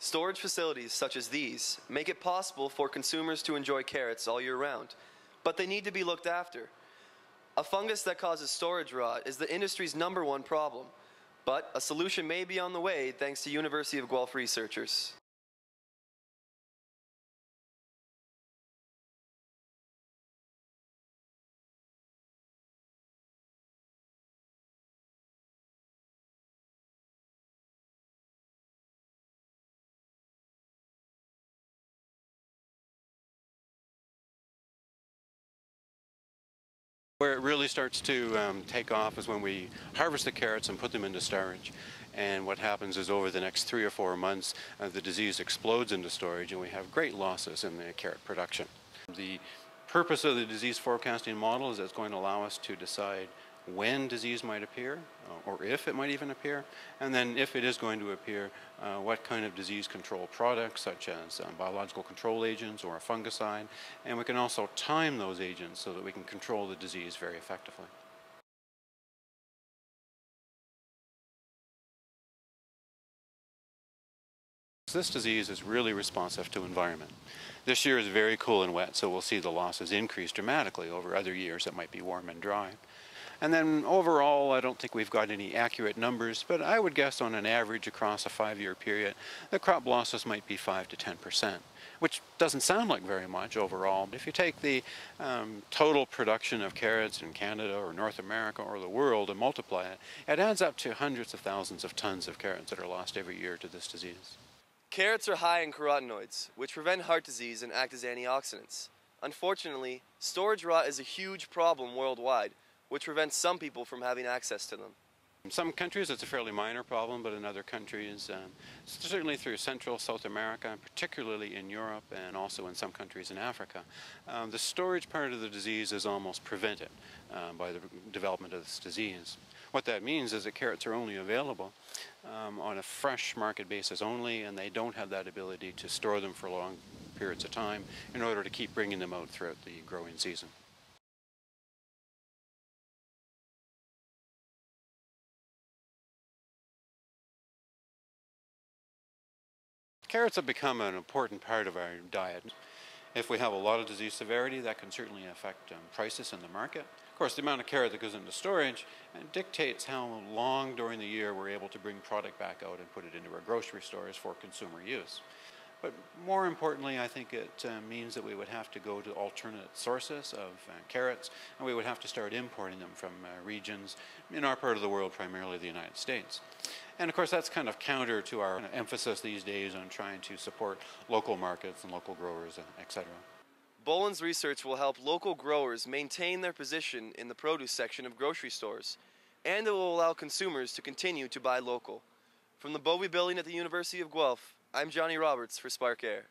Storage facilities such as these make it possible for consumers to enjoy carrots all year round, but they need to be looked after. A fungus that causes storage rot is the industry's #1 problem, but a solution may be on the way thanks to University of Guelph researchers. Where it really starts to take off is when we harvest the carrots and put them into storage. And what happens is over the next 3 or 4 months, the disease explodes into storage and we have great losses in the carrot production. The purpose of the disease forecasting model is it's going to allow us to decide when disease might appear, or if it might even appear, and then if it is going to appear, what kind of disease control products, such as biological control agents or a fungicide, and we can also time those agents so that we can control the disease very effectively. This disease is really responsive to environment. This year is very cool and wet, so we'll see the losses increase dramatically over other years that might be warm and dry. And then overall, I don't think we've got any accurate numbers, but I would guess on an average across a 5-year period, the crop losses might be 5 to 10%, which doesn't sound like very much overall. If you take the total production of carrots in Canada or North America or the world and multiply it, it adds up to hundreds of thousands of tons of carrots that are lost every year to this disease. Carrots are high in carotenoids, which prevent heart disease and act as antioxidants. Unfortunately, storage rot is a huge problem worldwide, which prevents some people from having access to them. In some countries it's a fairly minor problem, but in other countries, certainly through Central South America, particularly in Europe and also in some countries in Africa, the storage part of the disease is almost prevented by the development of this disease. What that means is that carrots are only available on a fresh market basis only, and they don't have that ability to store them for long periods of time in order to keep bringing them out throughout the growing season. Carrots have become an important part of our diet. If we have a lot of disease severity, that can certainly affect prices in the market. Of course, the amount of carrot that goes into storage dictates how long during the year we're able to bring product back out and put it into our grocery stores for consumer use. But more importantly, I think it means that we would have to go to alternate sources of carrots, and we would have to start importing them from regions in our part of the world, primarily the United States. And of course, that's kind of counter to our emphasis these days on trying to support local markets and local growers, etc. Boland's research will help local growers maintain their position in the produce section of grocery stores, and it will allow consumers to continue to buy local. From the Bovie Building at the University of Guelph, I'm Johnny Roberts for Spark Air.